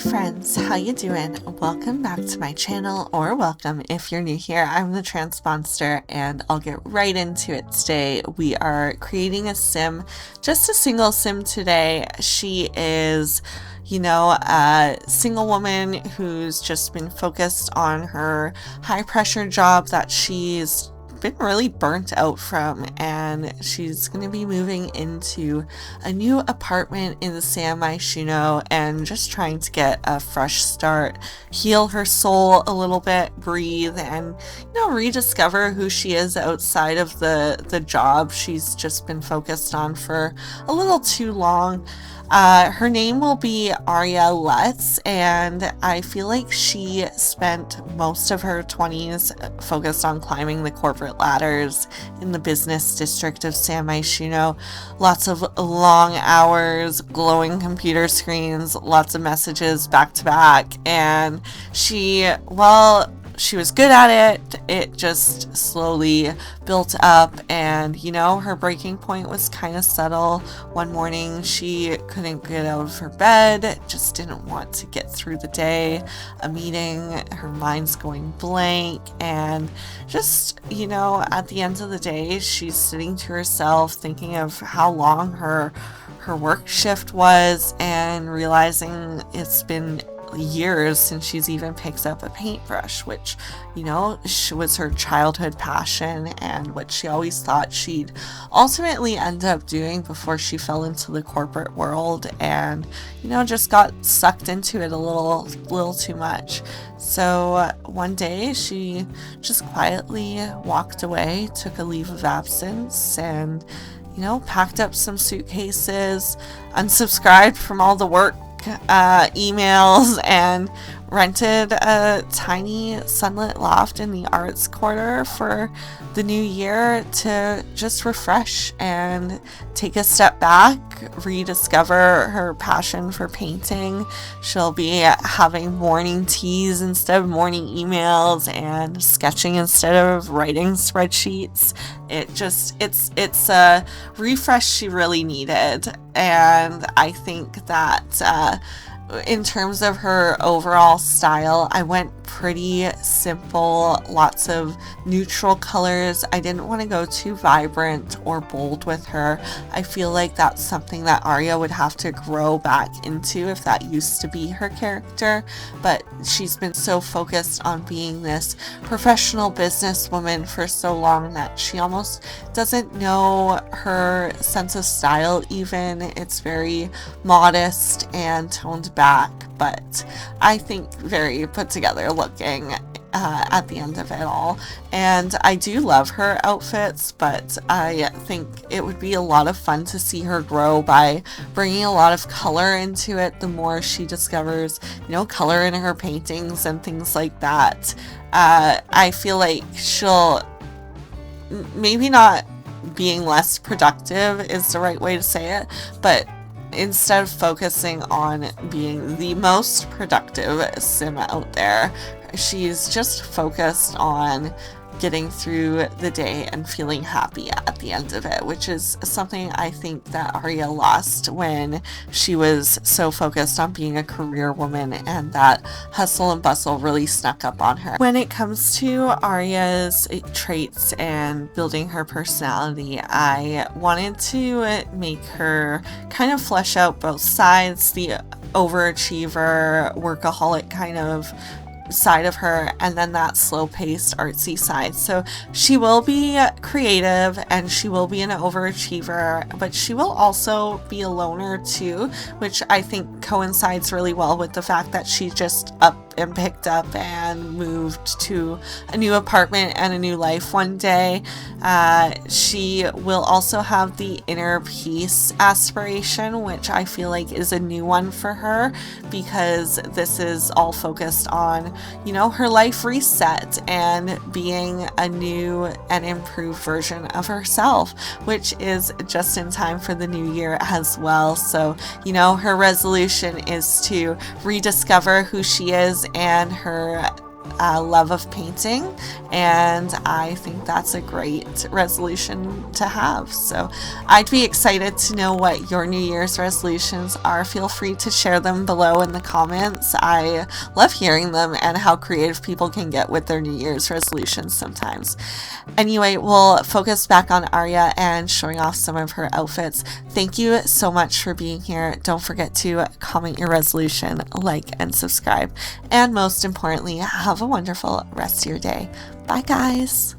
friends, how you doing? Welcome back to my channel, or welcome if you're new here. I'm the TheTranspondster, and I'll get right into it today. We are creating a sim, just a single sim today. She is, a single woman who's just been focused on her high pressure job that she's been really burnt out from, and she's going to be moving into a new apartment in the San Myshuno and just trying to get a fresh start, heal her soul a little bit, breathe, and rediscover who she is outside of the job she's just been focused on for a little too long. Her name will be Aria Lutz, and I feel like she spent most of her 20s focused on climbing the corporate ladders in the business district of San Myshuno. Lots of long hours, glowing computer screens, lots of messages back to back, and she was good at it. It just slowly built up, and her breaking point was kind of subtle. One morning she couldn't get out of her bed, just didn't want to get through the day. A meeting, her mind's going blank, and just at the end of the day, she's sitting to herself thinking of how long her work shift was, and realizing it's been years since she's even picked up a paintbrush, which was her childhood passion and what she always thought she'd ultimately end up doing before she fell into the corporate world, and just got sucked into it a little too much. So one day she just quietly walked away, took a leave of absence, and packed up some suitcases, unsubscribed from all the work emails, and rented a tiny sunlit loft in the arts quarter for the new year to just refresh and take a step back, rediscover her passion for painting. She'll be having morning teas instead of morning emails, and sketching instead of writing spreadsheets. It's a refresh she really needed, and I think that in terms of her overall style, I went pretty simple, lots of neutral colors. I didn't want to go too vibrant or bold with her. I feel like that's something that Aria would have to grow back into if that used to be her character, but she's been so focused on being this professional businesswoman for so long that she almost doesn't know her sense of style even. It's very modest and toned back, but I think very put together looking at the end of it all. And I do love her outfits, but I think it would be a lot of fun to see her grow by bringing a lot of color into it. The more she discovers, color in her paintings and things like that, I feel like she'll maybe not being less productive is the right way to say it, but instead of focusing on being the most productive sim out there, she's just focused on getting through the day and feeling happy at the end of it, which is something I think that Aria lost when she was so focused on being a career woman, and that hustle and bustle really snuck up on her. When it comes to Aria's traits and building her personality, I wanted to make her kind of flesh out both sides, the overachiever, workaholic kind of side of her, and then that slow-paced artsy side. So she will be creative and she will be an overachiever, but she will also be a loner too, which I think coincides really well with the fact that she just up and picked up and moved to a new apartment and a new life one day. She will also have the inner peace aspiration, which I feel like is a new one for her, because this is all focused on her life reset and being a new and improved version of herself, which is just in time for the new year as well. So her resolution is to rediscover who she is and her love of painting, and I think that's a great resolution to have. So I'd be excited to know what your New Year's resolutions are. Feel free to share them below in the comments. I love hearing them and how creative people can get with their New Year's resolutions sometimes. Anyway, we'll focus back on Aria and showing off some of her outfits. Thank you so much for being here. Don't forget to comment your resolution, like, and subscribe. And most importantly, have a wonderful rest of your day. Bye, guys.